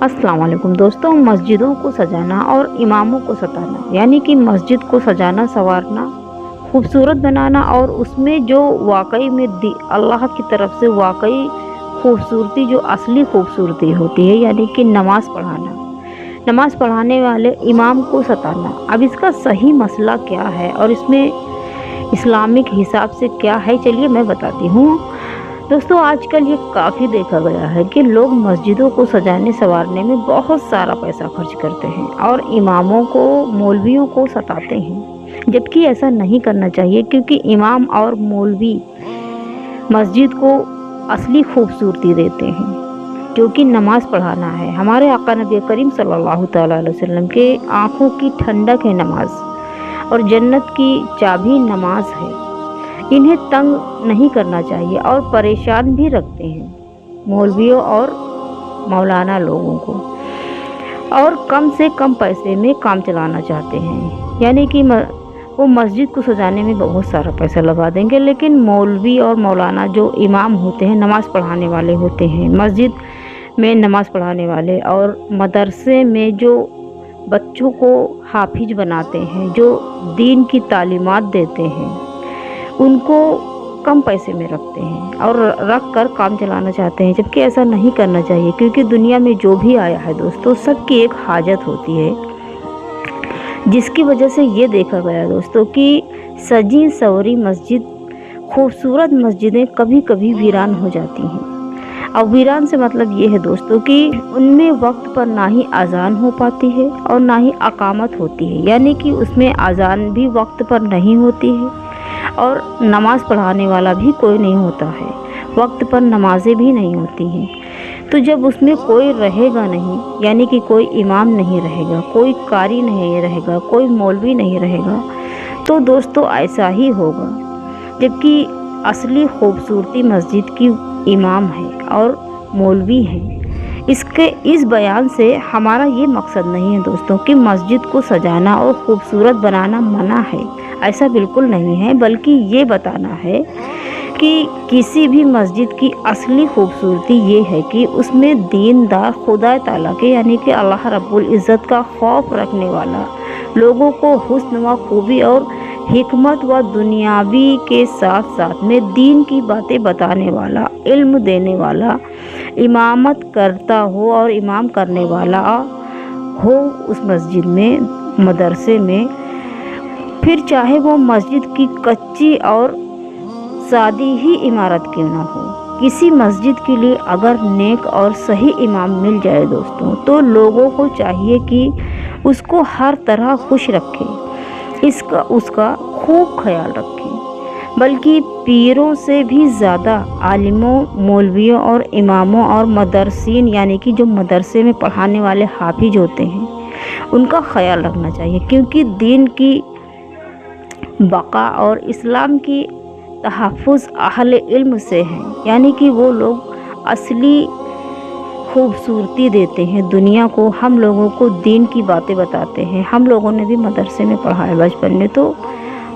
अस्सलाम वालेकुम दोस्तों। मस्जिदों को सजाना और इमामों को सताना यानी कि मस्जिद को सजाना, संवारना, खूबसूरत बनाना और उसमें जो वाकई में अल्लाह की तरफ से वाकई खूबसूरती, जो असली खूबसूरती होती है, यानी कि नमाज़ पढ़ाना, नमाज़ पढ़ाने वाले इमाम को सताना। अब इसका सही मसला क्या है और इसमें इस्लामिक हिसाब से क्या है, चलिए मैं बताती हूँ। दोस्तों, आजकल ये काफ़ी देखा गया है कि लोग मस्जिदों को सजाने संवारने में बहुत सारा पैसा खर्च करते हैं और इमामों को, मौलवियों को सताते हैं, जबकि ऐसा नहीं करना चाहिए, क्योंकि इमाम और मौलवी मस्जिद को असली खूबसूरती देते हैं, जो कि नमाज़ पढ़ाना है। हमारे आका नबी करीम सल्लल्लाहु तआला अलैहि वसल्लम के आँखों की ठंडक है नमाज और जन्नत की चाबी नमाज है। इन्हें तंग नहीं करना चाहिए और परेशान भी रखते हैं मौलवियों और मौलाना लोगों को, और कम से कम पैसे में काम चलाना चाहते हैं। यानी कि वो मस्जिद को सजाने में बहुत सारा पैसा लगा देंगे, लेकिन मौलवी और मौलाना जो इमाम होते हैं, नमाज़ पढ़ाने वाले होते हैं, मस्जिद में नमाज़ पढ़ाने वाले और मदरसे में जो बच्चों को हाफिज बनाते हैं, जो दीन की तालीमात देते हैं, उनको कम पैसे में रखते हैं और रख कर काम चलाना चाहते हैं, जबकि ऐसा नहीं करना चाहिए। क्योंकि दुनिया में जो भी आया है दोस्तों, सबकी एक हाजत होती है, जिसकी वजह से ये देखा गया दोस्तों कि सजी सवरी मस्जिद, खूबसूरत मस्जिदें कभी कभी वीरान हो जाती हैं। अब वीरान से मतलब ये है दोस्तों कि उनमें वक्त पर ना ही अजान हो पाती है और ना ही अकामत होती है, यानी कि उसमें अजान भी वक्त पर नहीं होती है और नमाज़ पढ़ाने वाला भी कोई नहीं होता है, वक्त पर नमाज़ें भी नहीं होती हैं। तो जब उसमें कोई रहेगा नहीं, यानी कि कोई इमाम नहीं रहेगा, कोई कारी नहीं रहेगा, कोई मौलवी नहीं रहेगा, तो दोस्तों ऐसा ही होगा। जबकि असली खूबसूरती मस्जिद की इमाम है और मौलवी है। इस बयान से हमारा ये मकसद नहीं है दोस्तों कि मस्जिद को सजाना और ख़ूबसूरत बनाना मना है, ऐसा बिल्कुल नहीं है, बल्कि ये बताना है कि किसी भी मस्जिद की असली खूबसूरती ये है कि उसमें दीनदार, खुदा ताला के यानी कि अल्लाह रब्बुल इज़्ज़त का खौफ रखने वाला, लोगों को हुस्न व खूबी और हिकमत व दुनियावी के साथ साथ में दीन की बातें बताने वाला, इल्म देने वाला, इमामत करता हो और इमाम करने वाला हो उस मस्जिद में, मदरसे में। फिर चाहे वो मस्जिद की कच्ची और सादी ही इमारत क्यों ना हो, किसी मस्जिद के लिए अगर नेक और सही इमाम मिल जाए दोस्तों, तो लोगों को चाहिए कि उसको हर तरह खुश रखे, उसका खूब ख्याल रखें, बल्कि पीरों से भी ज़्यादा आलिमों, मौलवियों और इमामों और मदरसीन, यानी कि जो मदरसे में पढ़ाने वाले हाफिज होते हैं, उनका ख्याल रखना चाहिए। क्योंकि दीन की बका और इस्लाम की तहफ़्फ़ुज़ अहले इल्म से है, यानी कि वो लोग असली खूबसूरती देते हैं दुनिया को, हम लोगों को दीन की बातें बताते हैं। हम लोगों ने भी मदरसे में पढ़ा है, बचपन में तो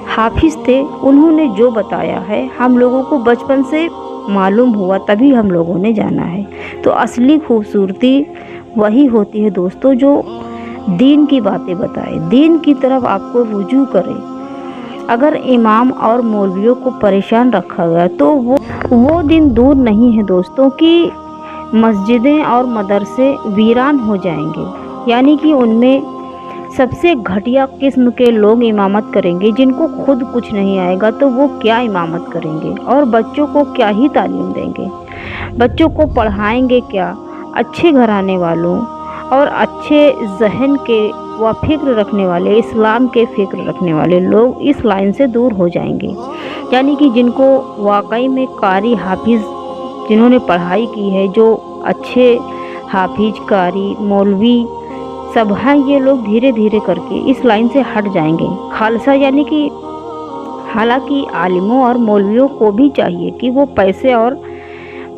हाफिज़ थे, उन्होंने जो बताया है हम लोगों को बचपन से मालूम हुआ, तभी हम लोगों ने जाना है। तो असली खूबसूरती वही होती है दोस्तों, जो दीन की बातें बताए, दीन की तरफ आपको रुजू करे। अगर इमाम और मौलवियों को परेशान रखा गया तो वो दिन दूर नहीं है दोस्तों कि मस्जिदें और मदरसे वीरान हो जाएंगे, यानी कि उनमें सबसे घटिया किस्म के लोग इमामत करेंगे, जिनको खुद कुछ नहीं आएगा तो वो क्या इमामत करेंगे और बच्चों को क्या ही तालीम देंगे, बच्चों को पढ़ाएंगे क्या। अच्छे घराने वालों और अच्छे जहन के व फ़िक्र रखने वाले, इस्लाम के फ़िक्र रखने वाले लोग इस लाइन से दूर हो जाएंगे, यानी कि जिनको वाकई में कारी हाफिज़, जिन्होंने पढ़ाई की है, जो अच्छे हाफिज, कारी, मौलवी सब हैं, ये लोग धीरे धीरे करके इस लाइन से हट जाएंगे। खालसा यानी कि हालांकि आलिमों और मौलवियों को भी चाहिए कि वो पैसे और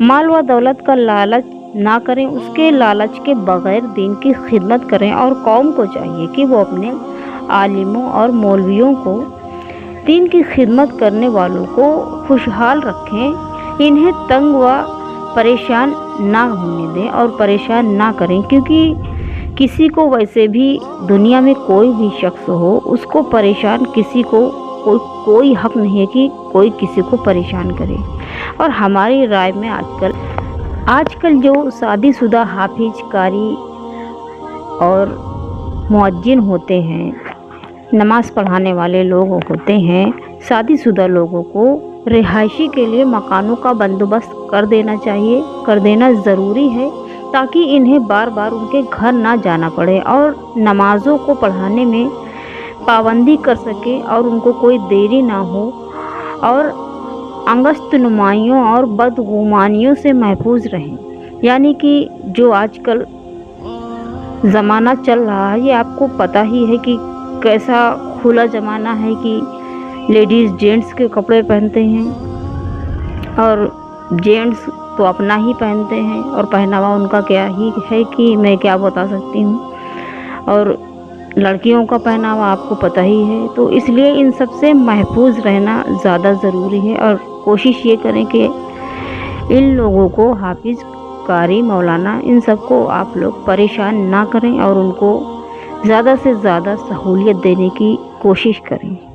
माल व दौलत का लालच ना करें, उसके लालच के बगैर दीन की खिदमत करें, और कौम को चाहिए कि वो अपने आलिमों और मौलवियों को, दीन की खिदमत करने वालों को खुशहाल रखें, इन्हें तंग व परेशान ना होने दें और परेशान ना करें, क्योंकि किसी को वैसे भी दुनिया में कोई भी शख्स हो उसको परेशान किसी को कोई हक नहीं है कि कोई किसी को परेशान करे। और हमारी राय में आजकल जो शादीशुदा हाफिज कारी और मुअज्जिन होते हैं, नमाज़ पढ़ाने वाले लोग होते हैं, शादीशुदा लोगों को रिहायशी के लिए मकानों का बंदोबस्त कर देना चाहिए, कर देना ज़रूरी है, ताकि इन्हें बार बार उनके घर ना जाना पड़े और नमाज़ों को पढ़ाने में पाबंदी कर सके और उनको कोई देरी ना हो और अंगस्त नुमाइयों और बदगुमानियों से महफूज रहें। यानी कि जो आजकल ज़माना चल रहा है, ये आपको पता ही है कि कैसा खुला ज़माना है कि लेडीज़ जेंट्स के कपड़े पहनते हैं और जेंट्स तो अपना ही पहनते हैं और पहनावा उनका क्या ही है कि मैं क्या बता सकती हूँ। और लड़कियों का पहनावा आपको पता ही है। तो इसलिए इन सब से महफूज रहना ज़्यादा ज़रूरी है और कोशिश ये करें कि इन लोगों को हाफिज़ कारी मौलाना इन सबको आप लोग परेशान ना करें और उनको ज़्यादा से ज़्यादा सहूलियत देने की कोशिश करें।